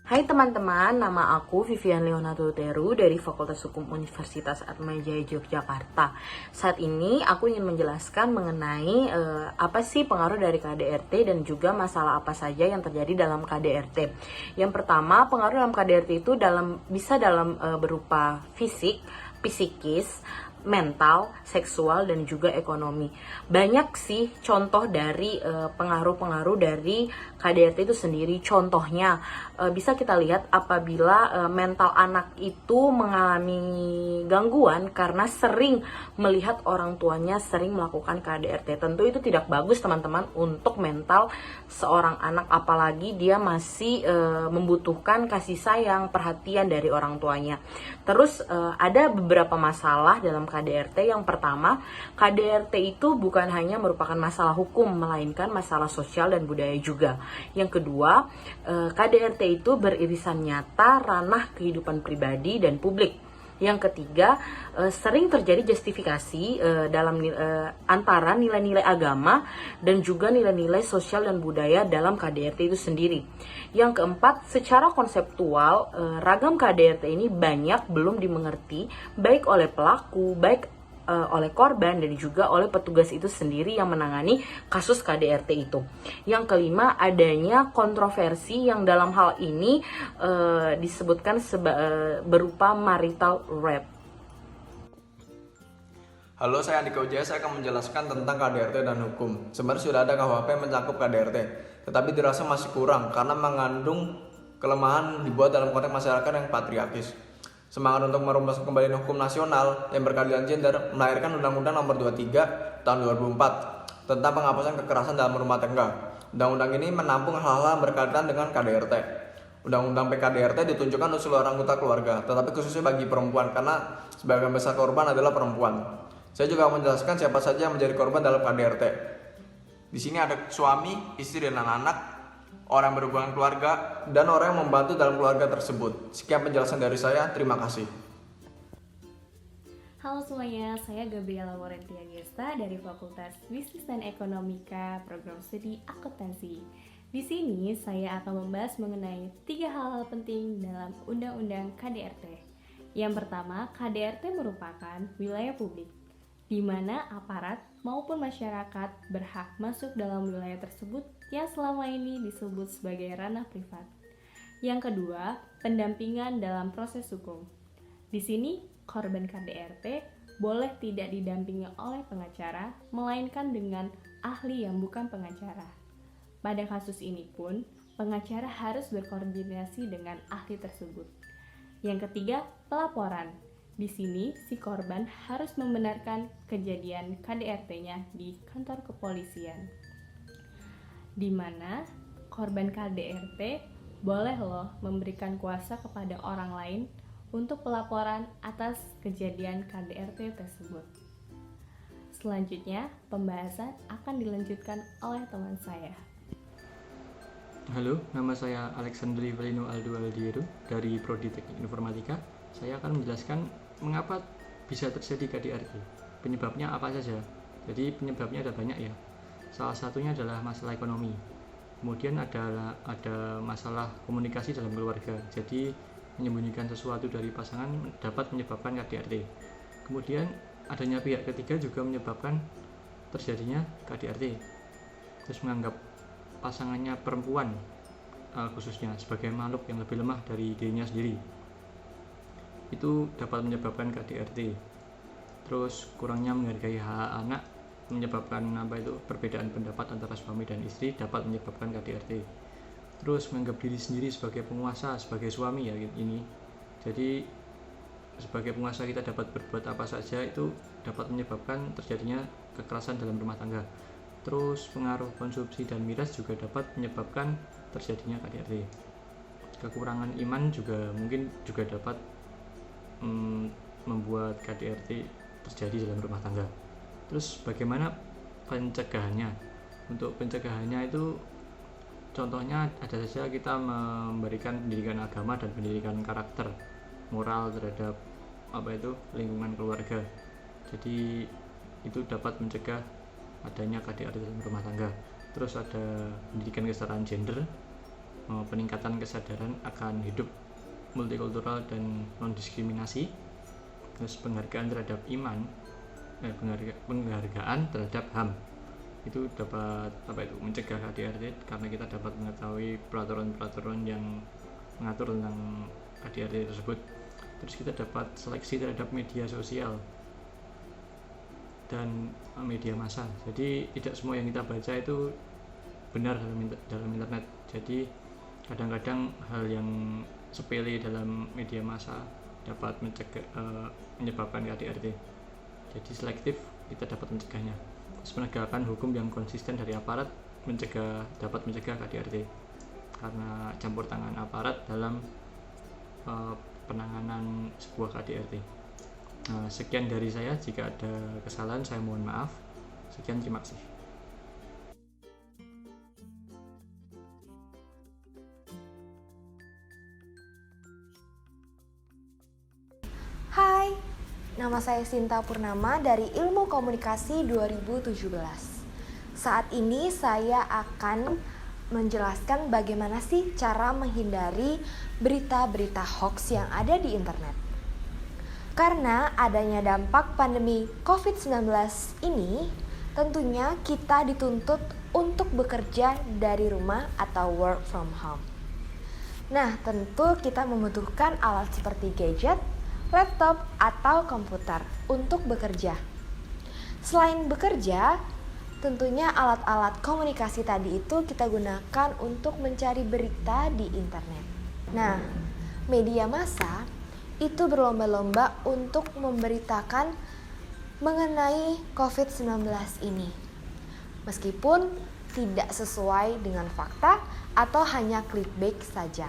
Hai teman-teman, nama aku Vivian Leonardo Teru dari Fakultas Hukum Universitas Atmajaya Yogyakarta. Saat ini aku ingin menjelaskan mengenai apa sih pengaruh dari KDRT dan juga masalah apa saja yang terjadi dalam KDRT. Yang pertama, pengaruh dalam KDRT itu bisa berupa fisik, psikis, mental, seksual, dan juga ekonomi. Banyak sih contoh dari pengaruh-pengaruh dari KDRT itu sendiri. Contohnya bisa kita lihat apabila mental anak itu mengalami gangguan karena sering melihat orang tuanya sering melakukan KDRT. Tentu itu tidak bagus teman-teman untuk mental seorang anak, apalagi dia masih membutuhkan kasih sayang, perhatian dari orang tuanya. Terus ada beberapa masalah dalam KDRT. Yang pertama, KDRT itu bukan hanya merupakan masalah hukum, melainkan masalah sosial dan budaya juga. Yang kedua, KDRT itu beririsan nyata ranah kehidupan pribadi dan publik. Yang ketiga, sering terjadi justifikasi antara nilai-nilai agama dan juga nilai-nilai sosial dan budaya dalam KDRT itu sendiri. Yang keempat, secara konseptual, ragam KDRT ini banyak belum dimengerti baik oleh pelaku, baik oleh korban dan juga oleh petugas itu sendiri yang menangani kasus KDRT itu. Yang kelima, adanya kontroversi yang dalam hal ini disebutkan berupa marital rape. Halo, saya Andika Wijaya. Saya akan menjelaskan tentang KDRT dan hukum. Sebenarnya sudah ada KUHP yang mencakup KDRT, tetapi dirasa masih kurang karena mengandung kelemahan dibuat dalam konteks masyarakat yang patriarkis. Semangat untuk merumuskan kembali hukum nasional yang berkeadilan gender melahirkan Undang-Undang Nomor 23 Tahun 2004 tentang penghapusan kekerasan dalam rumah tangga. Undang-undang ini menampung hal-hal yang berkaitan dengan KDRT. Undang-undang PKDRT ditunjukkan untuk seluruh anggota keluarga, tetapi khususnya bagi perempuan karena sebagian besar korban adalah perempuan. Saya juga akan menjelaskan siapa saja yang menjadi korban dalam KDRT. Di sini ada suami, istri, dan anak-anak, orang yang berhubungan keluarga, dan orang yang membantu dalam keluarga tersebut. Sekian penjelasan dari saya, terima kasih. Halo semuanya, saya Gabriela Laurentia Gesta dari Fakultas Bisnis dan Ekonomika, Program Studi Akuntansi. Di sini saya akan membahas mengenai 3 hal penting dalam Undang-Undang KDRT. Yang pertama, KDRT merupakan wilayah publik, di mana aparat maupun masyarakat berhak masuk dalam wilayah tersebut yang selama ini disebut sebagai ranah privat. Yang kedua, pendampingan dalam proses hukum. Di sini, korban KDRT boleh tidak didampingi oleh pengacara, melainkan dengan ahli yang bukan pengacara. Pada kasus ini pun, pengacara harus berkoordinasi dengan ahli tersebut. Yang ketiga, pelaporan. Di sini, si korban harus membenarkan kejadian KDRT-nya di kantor kepolisian, di mana korban KDRT boleh memberikan kuasa kepada orang lain untuk pelaporan atas kejadian KDRT tersebut. Selanjutnya, pembahasan akan dilanjutkan oleh teman saya. Halo, nama saya Alexandri Valino Aldo Aldiero dari Prodi Teknik Informatika. Saya akan menjelaskan mengapa bisa terjadi KDRT. Penyebabnya apa saja? Jadi penyebabnya ada banyak ya. Salah satunya adalah masalah ekonomi. Kemudian ada masalah komunikasi dalam keluarga. Jadi menyembunyikan sesuatu dari pasangan dapat menyebabkan KDRT. Kemudian adanya pihak ketiga juga menyebabkan terjadinya KDRT. Terus menganggap pasangannya perempuan khususnya sebagai makhluk yang lebih lemah dari dirinya sendiri. Itu dapat menyebabkan KDRT. Terus kurangnya menghargai hak anak menyebabkan perbedaan pendapat antara suami dan istri dapat menyebabkan KDRT. Terus menganggap diri sendiri sebagai penguasa, sebagai suami ya ini. Jadi sebagai penguasa kita dapat berbuat apa saja, itu dapat menyebabkan terjadinya kekerasan dalam rumah tangga. Terus pengaruh konsumsi dan miras juga dapat menyebabkan terjadinya KDRT. Kekurangan iman juga mungkin juga dapat membuat KDRT terjadi dalam rumah tangga. Terus bagaimana pencegahannya? Untuk pencegahannya itu contohnya ada saja kita memberikan pendidikan agama dan pendidikan karakter moral terhadap lingkungan keluarga. Jadi itu dapat mencegah adanya KDRT dalam rumah tangga. Terus ada pendidikan kesetaraan gender peningkatan kesadaran akan hidup multikultural dan non-diskriminasi, terus penghargaan terhadap iman, penghargaan terhadap HAM. Itu dapat mencegah KDRT karena kita dapat mengetahui peraturan-peraturan yang mengatur tentang KDRT tersebut. Terus kita dapat seleksi terhadap media sosial dan media massa. Jadi tidak semua yang kita baca itu benar dalam internet. Jadi kadang-kadang hal yang sepele dalam media massa dapat menyebabkan KDRT. Jadi selektif kita dapat mencegahnya. Terus penegakan hukum yang konsisten dari aparat dapat mencegah KDRT karena campur tangan aparat dalam penanganan sebuah KDRT. Sekian dari saya. Jika ada kesalahan saya mohon maaf. Sekian, terima kasih. Hai, nama saya Sinta Purnama dari Ilmu Komunikasi 2017. Saat ini saya akan menjelaskan bagaimana sih cara menghindari berita-berita hoax yang ada di internet. Karena adanya dampak pandemi COVID-19 ini, tentunya kita dituntut untuk bekerja dari rumah atau work from home. Nah, tentu kita membutuhkan alat seperti gadget, laptop, atau komputer untuk bekerja. Selain bekerja, tentunya alat-alat komunikasi tadi itu kita gunakan untuk mencari berita di internet. Nah, media massa itu berlomba-lomba untuk memberitakan mengenai COVID-19 ini. Meskipun tidak sesuai dengan fakta atau hanya clickbait saja.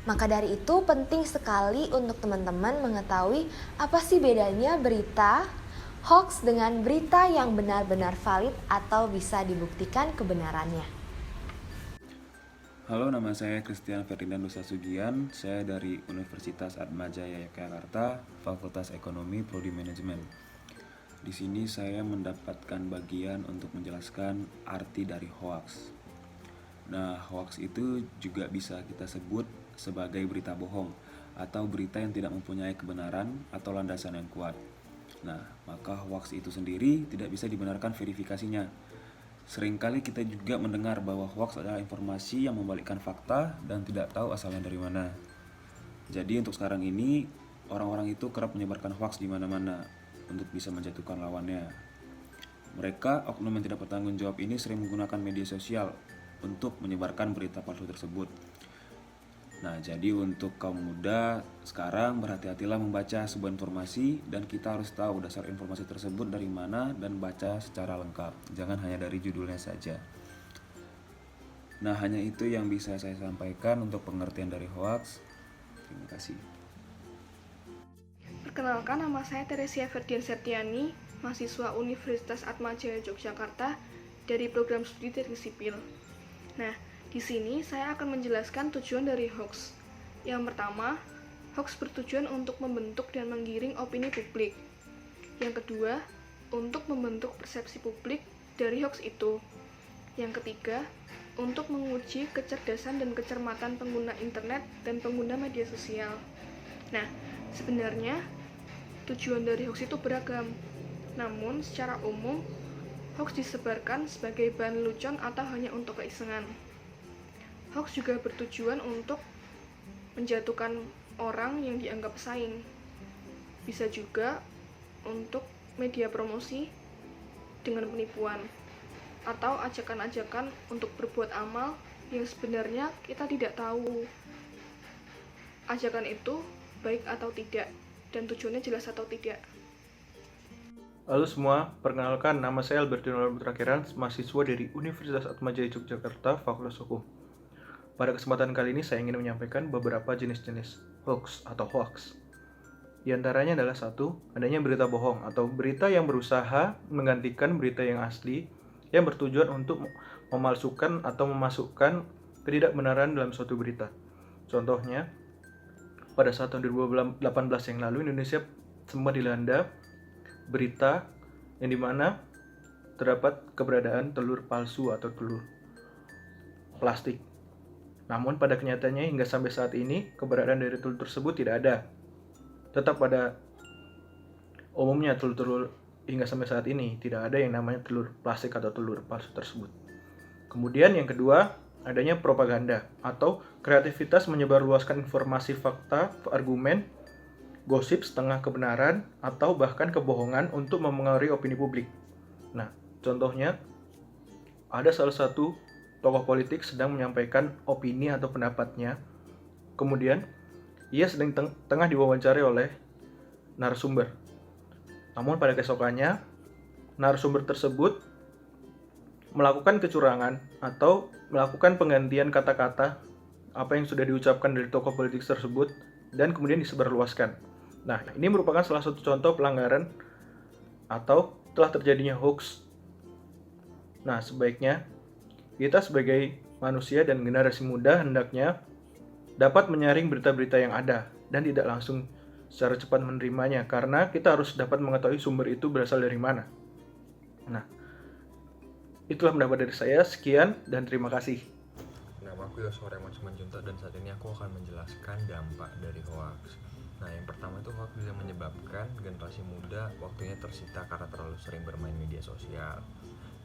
Maka dari itu penting sekali untuk teman-teman mengetahui apa sih bedanya berita hoax dengan berita yang benar-benar valid atau bisa dibuktikan kebenarannya. Halo, nama saya Christian Ferdinand Nusa Sugian. Saya dari Universitas Atmajaya Yogyakarta, Fakultas Ekonomi Prodi Manajemen. Di sini saya mendapatkan bagian untuk menjelaskan arti dari hoax. Nah, hoax itu juga bisa kita sebut sebagai berita bohong atau berita yang tidak mempunyai kebenaran atau landasan yang kuat. Nah, maka hoax itu sendiri tidak bisa dibenarkan verifikasinya. Seringkali kita juga mendengar bahwa hoax adalah informasi yang membalikkan fakta dan tidak tahu asalnya dari mana. Jadi untuk sekarang ini, orang-orang itu kerap menyebarkan hoax di mana-mana untuk bisa menjatuhkan lawannya. Mereka, oknum yang tidak bertanggung jawab ini sering menggunakan media sosial untuk menyebarkan berita palsu tersebut. Nah, jadi untuk kaum muda sekarang berhati-hatilah membaca sebuah informasi dan kita harus tahu dasar informasi tersebut dari mana dan baca secara lengkap. Jangan hanya dari judulnya saja. Nah, hanya itu yang bisa saya sampaikan untuk pengertian dari hoax. Terima kasih. Perkenalkan, nama saya Teresia Ferdian Septiani, mahasiswa Universitas Atmajaya Yogyakarta dari program studi teknik sipil. Nah, di sini saya akan menjelaskan tujuan dari hoax. Yang pertama, hoax bertujuan untuk membentuk dan menggiring opini publik. Yang kedua, untuk membentuk persepsi publik dari hoax itu. Yang ketiga, untuk menguji kecerdasan dan kecermatan pengguna internet dan pengguna media sosial. Nah, sebenarnya tujuan dari hoax itu beragam. Namun, secara umum, hoax disebarkan sebagai bahan lelucon atau hanya untuk keisengan. Hoax juga bertujuan untuk menjatuhkan orang yang dianggap pesaing. Bisa juga untuk media promosi dengan penipuan atau ajakan-ajakan untuk berbuat amal yang sebenarnya kita tidak tahu ajakan itu baik atau tidak dan tujuannya jelas atau tidak. Halo semua, perkenalkan nama saya Albertino Putra Kirans, mahasiswa dari Universitas Atmajaya Yogyakarta, Fakultas Hukum. Pada kesempatan kali ini saya ingin menyampaikan beberapa jenis-jenis hoax atau hoax. Di antaranya adalah satu, adanya berita bohong atau berita yang berusaha menggantikan berita yang asli yang bertujuan untuk memalsukan atau memasukkan ketidakbenaran dalam suatu berita. Contohnya, pada saat tahun 2018 yang lalu Indonesia sempat dilanda berita yang dimana terdapat keberadaan telur palsu atau telur plastik. Namun pada kenyataannya hingga sampai saat ini keberadaan dari telur tersebut tidak ada. Tetap pada umumnya telur-telur hingga sampai saat ini tidak ada yang namanya telur plastik atau telur palsu tersebut. Kemudian yang kedua, adanya propaganda atau kreativitas menyebarluaskan informasi fakta, argumen, gosip setengah kebenaran, atau bahkan kebohongan untuk mempengaruhi opini publik. Nah, contohnya ada salah satu tokoh politik sedang menyampaikan opini atau pendapatnya, kemudian ia sedang tengah diwawancari oleh narasumber. Namun pada keesokannya, narasumber tersebut melakukan kecurangan atau melakukan penggantian kata-kata apa yang sudah diucapkan dari tokoh politik tersebut dan kemudian disebarluaskan. Nah, ini merupakan salah satu contoh pelanggaran atau telah terjadinya hoax. Nah, sebaiknya kita sebagai manusia dan generasi muda hendaknya dapat menyaring berita-berita yang ada dan tidak langsung secara cepat menerimanya, karena kita harus dapat mengetahui sumber itu berasal dari mana. Nah, itulah pendapat dari saya. Sekian dan terima kasih. Nama aku Yosua Reman Simanjuntak dan saat ini aku akan menjelaskan dampak dari hoax. Nah, yang pertama itu hoax bisa menyebabkan generasi muda waktunya tersita karena terlalu sering bermain media sosial.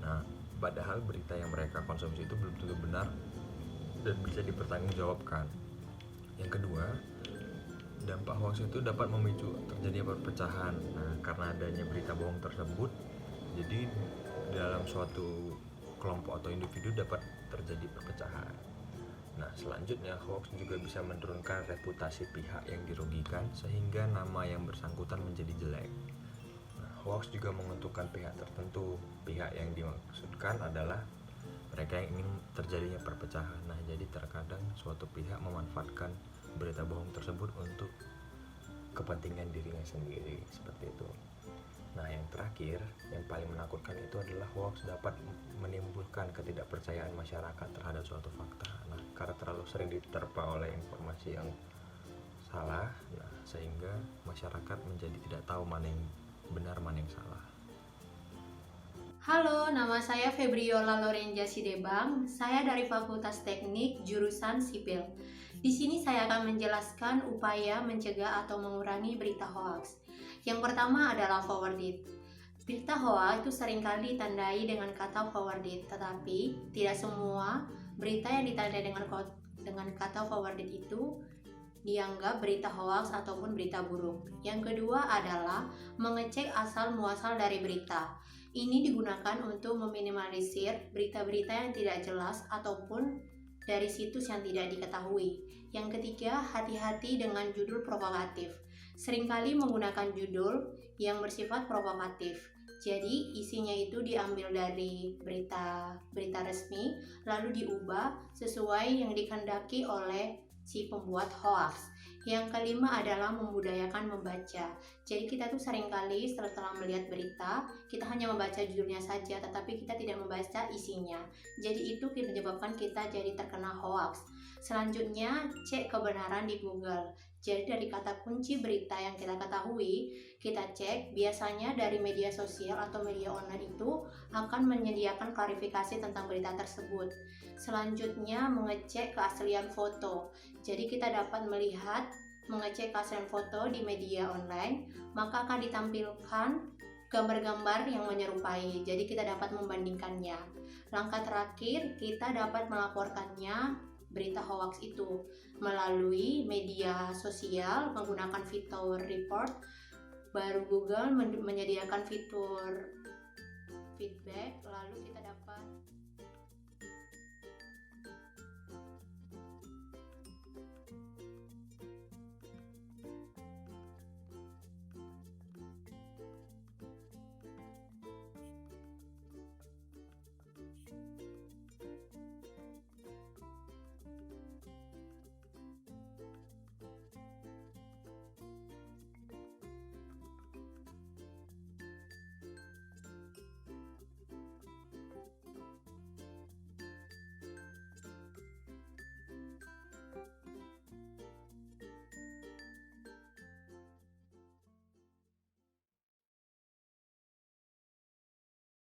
Nah, padahal berita yang mereka konsumsi itu belum tentu benar dan bisa dipertanggungjawabkan. Yang kedua, dampak hoax itu dapat memicu terjadinya perpecahan. Nah, karena adanya berita bohong tersebut, jadi dalam suatu kelompok atau individu dapat terjadi perpecahan. Nah, selanjutnya hoax juga bisa menurunkan reputasi pihak yang dirugikan sehingga nama yang bersangkutan menjadi jelek. Nah, hoax juga menguntungkan pihak tertentu. Pihak yang dimaksudkan adalah mereka yang ingin terjadinya perpecahan. Nah, jadi terkadang suatu pihak memanfaatkan berita bohong tersebut untuk kepentingan dirinya sendiri, seperti itu. Nah, yang terakhir, yang paling menakutkan itu adalah hoax dapat menimbulkan ketidakpercayaan masyarakat terhadap suatu fakta. Nah, karena terlalu sering diterpa oleh informasi yang salah, nah, sehingga masyarakat menjadi tidak tahu mana yang benar, mana yang salah. Halo, nama saya Febriola Lorenza Sidebang. Saya dari Fakultas Teknik jurusan Sipil. Di sini saya akan menjelaskan upaya mencegah atau mengurangi berita hoax. Yang pertama adalah forwarded. Berita hoax itu seringkali ditandai dengan kata forwarded, tetapi tidak semua berita yang ditandai dengan kata forwarded itu dianggap berita hoax ataupun berita buruk. Yang kedua adalah mengecek asal muasal dari berita. Ini digunakan untuk meminimalisir berita-berita yang tidak jelas ataupun dari situs yang tidak diketahui. Yang ketiga, hati-hati dengan judul provokatif. Seringkali menggunakan judul yang bersifat provokatif. Jadi isinya itu diambil dari berita resmi lalu diubah sesuai yang dikehendaki oleh si pembuat hoax. Yang kelima adalah membudayakan membaca. Jadi kita tuh seringkali setelah melihat berita, kita hanya membaca judulnya saja, tetapi kita tidak membaca isinya. Jadi itu menyebabkan kita jadi terkena hoax. Selanjutnya, cek kebenaran di Google. Jadi dari kata kunci berita yang kita ketahui, kita cek biasanya dari media sosial atau media online itu akan menyediakan klarifikasi tentang berita tersebut. Selanjutnya, mengecek keaslian foto. Jadi kita dapat mengecek keaslian foto di media online, maka akan ditampilkan gambar-gambar yang menyerupai. Jadi kita dapat membandingkannya. Langkah terakhir, kita dapat melaporkannya berita hoax itu melalui media sosial menggunakan fitur report. Baru Google menyediakan fitur feedback, lalu kita